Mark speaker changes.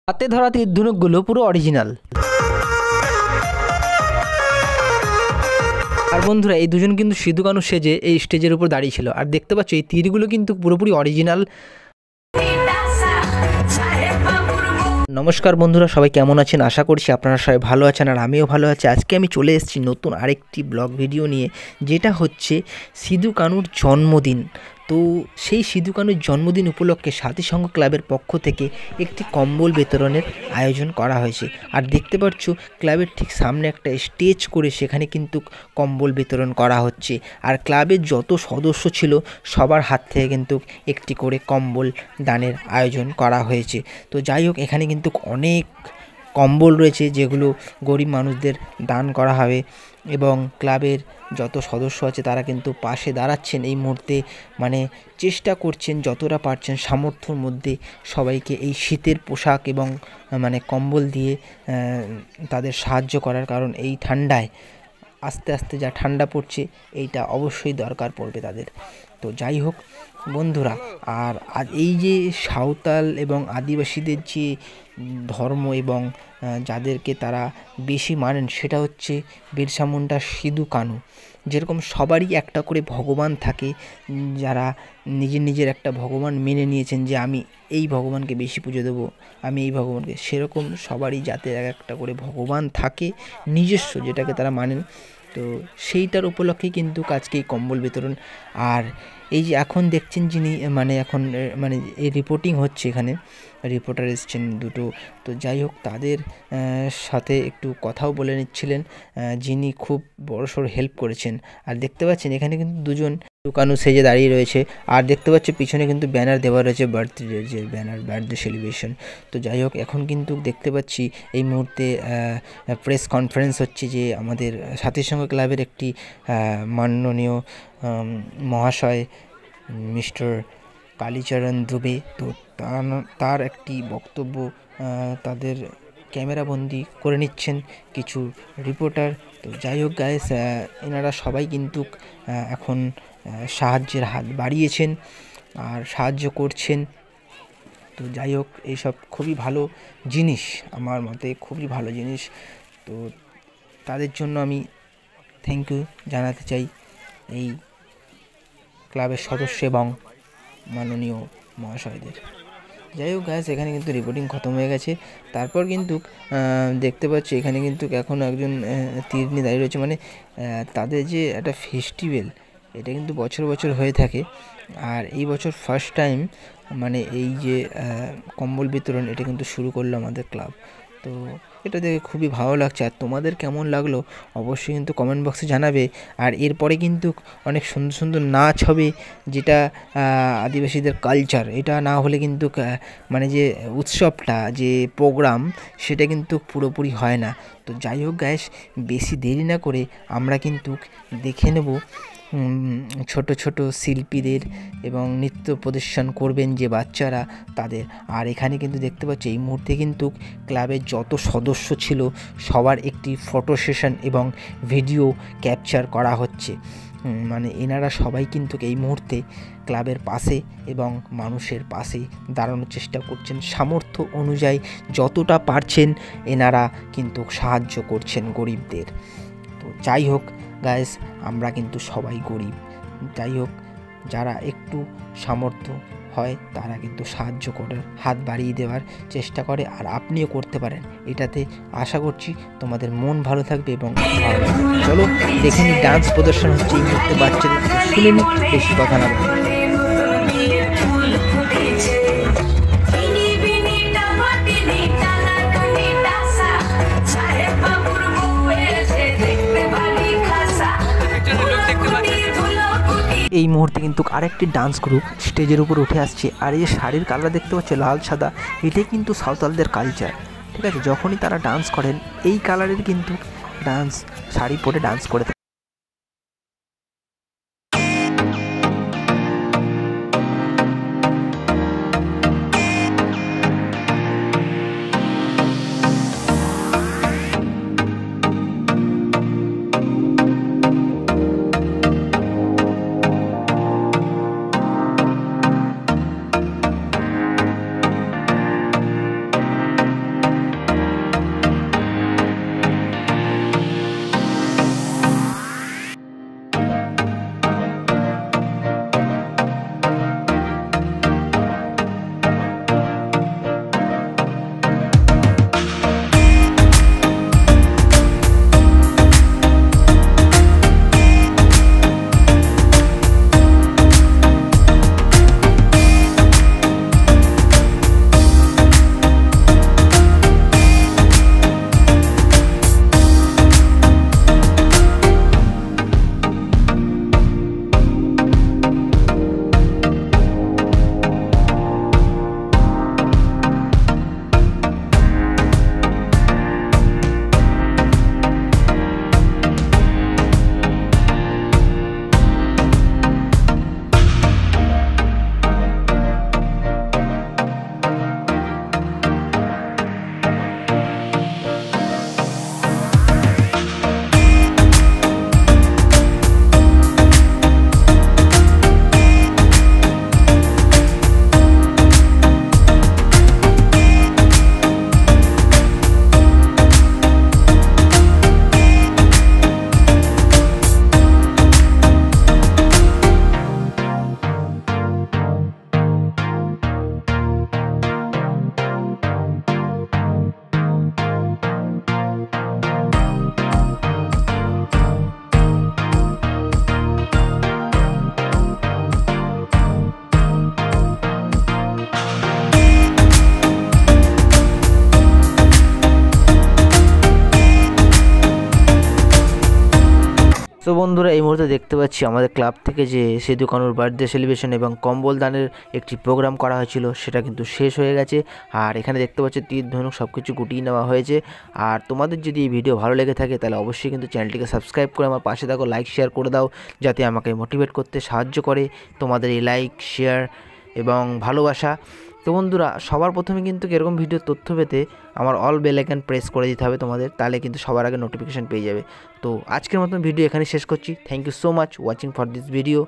Speaker 1: হাতে ধরা তীর ধনুকগুলো পুরো অরিজিনাল। আর বন্ধুরা, এই দুজন কিন্তু সিধু কানু সেজে এই স্টেজের উপর দাঁড়িয়ে ছিল। আর দেখতে পাচ্ছ এই তীরগুলো কিন্তু পুরোপুরি অরিজিনাল। নমস্কার বন্ধুরা, সবাই কেমন আছেন? আশা করছি আপনারা সবাই ভালো আছেন আর আমিও ভালো আছি। আজকে আমি চলে এসেছি নতুন আরেকটি ব্লগ ভিডিও নিয়ে, যেটা হচ্ছে সিধু কানুর জন্মদিন। তো সেই সিধু কানুর জন্মদিন উপলক্ষে সাথীসঙ্গ ক্লাবের পক্ষ থেকে একটি কম্বল বিতরণের আয়োজন করা হয়েছে। আর দেখতে পাচ্ছ ক্লাবের ঠিক সামনে একটা স্টেজ করে সেখানে কিন্তু কম্বল বিতরণ করা হচ্ছে। আর ক্লাবের যত সদস্য ছিল সবার হাত থেকে কিন্তু একটি করে কম্বল দানের আয়োজন করা হয়েছে। তো যাই হোক, এখানে কিন্তু অনেক কম্বল রয়েছে যেগুলো গরিব মানুষদের দান করা হবে। এবং ক্লাবের যত সদস্য আছে তারা কিন্তু পাশে দাঁড়াচ্ছেন এই মুহূর্তে, মানে চেষ্টা করছেন যতটা পারছেন সামর্থ্যর মধ্যে সবাইকে এই শীতের পোশাক এবং মানে কম্বল দিয়ে তাদের সাহায্য করার। কারণ এই ঠান্ডায় আস্তে আস্তে যা ঠান্ডা পড়ছে, এইটা অবশ্যই দরকার পড়বে তাদের। তো যাই হোক বন্ধুরা, আর এই যে সাঁওতাল এবং আদিবাসীদের যে ধর্ম এবং যাদেরকে তারা বেশি মানেন, সেটা হচ্ছে বিরসা মুন্ডা, সিধু কানু। যেরকম সবারই একটা করে ভগবান থাকে, যারা নিজের একটা ভগবান মেনে নিয়েছেন যে আমি এই ভগবানকে বেশি পুজো দেবো, আমি এই ভগবানকে, সেরকম সবারই যাতে একটা করে ভগবান থাকে নিজস্ব, যেটাকে তারা মানেন। তো সেইটার উপলক্ষেই কিন্তু আজকে এই কম্বল বিতরণ। আর এই যে এখন দেখছেন যিনি এখন এই রিপোর্টিং হচ্ছে, এখানে রিপোর্টার এসছেন দুটো। তো যাই হোক, তাদের সাথে একটু কথাও বলে নিচ্ছিলেন, যিনি খুব বড়সড় হেল্প করেছেন। আর দেখতে পাচ্ছেন এখানে কিন্তু দুজন কানু সেজে দাঁড়িয়ে রয়েছে। আর দেখতে পাচ্ছি পিছনে কিন্তু ব্যানার দেওয়া রয়েছে, বার্থডে যে ব্যানার, বার্থডে সেলিব্রেশন। তো যাই হোক, এখন কিন্তু দেখতে পাচ্ছি এই মুহূর্তে প্রেস কনফারেন্স হচ্ছে, যে আমাদের সাথীসঙ্গ ক্লাবের একটি মাননীয় মহাশয় মিস্টার কালীচরণ দুবে, তো তার একটি বক্তব্য তাদের ক্যামেরাবন্দি করে নিচ্ছেন কিছু রিপোর্টার। তো যাই হোক গাইস, এনারা সবাই কিন্তু এখন সাহায্যের হাত বাড়িয়েছেন আর সাহায্য করছেন। তো যাই হোক, এইসব খুবই ভালো জিনিস, আমার মতে খুবই ভালো জিনিস। তো তাদের জন্য আমি থ্যাংক ইউ জানাতে চাই এই ক্লাবের সদস্য এবং মাননীয় মহাশয়দের। যাই হোক গাইস, এখানে কিন্তু রিপোর্টিং খতম হয়ে গেছে। তারপর কিন্তু দেখতে পাচ্ছি এখানে কিন্তু এখন একজন তীর নিয়ে দাঁড়িয়ে রয়েছে। মানে তাদের যে একটা ফেস্টিভ্যাল, এটা কিন্তু বছর বছর হয়ে থাকে। আর এই বছর ফার্স্ট টাইম মানে এই যে কম্বল বিতরণ, এটা কিন্তু শুরু করলো আমাদের ক্লাব। তো এটা দেখে খুবই ভালো লাগছে। আর তোমাদের কেমন লাগলো অবশ্যই কিন্তু কমেন্ট বক্সে জানাবে। আর এরপরে কিন্তু অনেক সুন্দর সুন্দর নাচ হবে, যেটা আদিবাসীদের কালচার। এটা না হলে কিন্তু মানে যে উৎসবটা, যে প্রোগ্রাম, সেটা কিন্তু পুরোপুরি হয় না। তো যাই হোক গাইস, বেশি দেরি না করে আমরা কিন্তু দেখে নেব ছোট ছোট শিল্পীদের এবং নৃত্য প্রদর্শন করবেন যে বাচ্চারা, তাদের। আর এখানে কিন্তু দেখতে পাচ্ছি এই মুহূর্তে কিন্তু ক্লাবের যত সদস্য ছিল সবার একটি ফটো সেশন এবং ভিডিও ক্যাপচার করা হচ্ছে। মানে এনারা সবাই কিন্তু এই মুহূর্তে ক্লাবের পাশে এবং মানুষের পাশে দাঁড়ানোর চেষ্টা করছেন, সামর্থ্য অনুযায়ী যতটা পারছেন এনারা কিন্তু সাহায্য করছেন গরিবদের। তো যাই হোক গাইস, আমরা কিন্তু সবাই গরিব। যাই হোক, যারা একটু সামর্থ্য হয় তারা কিন্তু সাহায্য করার হাত বাড়িয়ে দেওয়ার চেষ্টা করে। আর আপনিও করতে পারেন, এটাতে আশা করছি তোমাদের মন ভালো থাকবে এবং ভালো লাগবে। চলো দেখে নিই ডান্স প্রদর্শন হচ্ছে এই মুহূর্তে বাচ্চাদের, শুনে নিই, বেশি কথা না বলে। এই মুহূর্তে কিন্তু আরেকটি ডান্স গ্রুপ স্টেজের উপর উঠে আসছে। আর এই যে শাড়ির কালার দেখতে পাচ্ছে লাল সাদা, এটাই কিন্তু সাঁওতালদের কালচার। ঠিক আছে, যখনই তারা ডান্স করেন এই কালারের কিন্তু ডান্স শাড়ি পরে ডান্স করে থাকে। সো বন্ধুরা, এই মুহূর্তে দেখতে পাচ্ছি আমাদের ক্লাব থেকে যে সিধু কানুর বার্থডে সেলিব্রেশন এবং কম্বল দানের একটি প্রোগ্রাম করা হয়েছিল, সেটা কিন্তু শেষ হয়ে গেছে। আর এখানে দেখতে পাচ্ছি তীর ধনুক সব কিছু গুটিয়ে নেওয়া হয়েছে। আর তোমাদের যদি এই ভিডিও ভালো লেগে থাকে তাহলে অবশ্যই কিন্তু চ্যানেলটিকে সাবস্ক্রাইব করে আমার পাশে থাকো, লাইক শেয়ার করে দাও, যাতে আমাকে মোটিভেট করতে সাহায্য করে তোমাদের এই লাইক শেয়ার এবং ভালোবাসা। তো বন্ধুরা, সবার প্রথমে কিন্তু এরকম ভিডিও তথ্য পেতে আমার অল বেল আইকন প্রেস করে দিতে হবে তোমাদের, তাহলে কিন্তু সবার আগে নোটিফিকেশান পেয়ে যাবে। তো আজকের মতন ভিডিও এখানে শেষ করছি। Thank you so much watching for this video.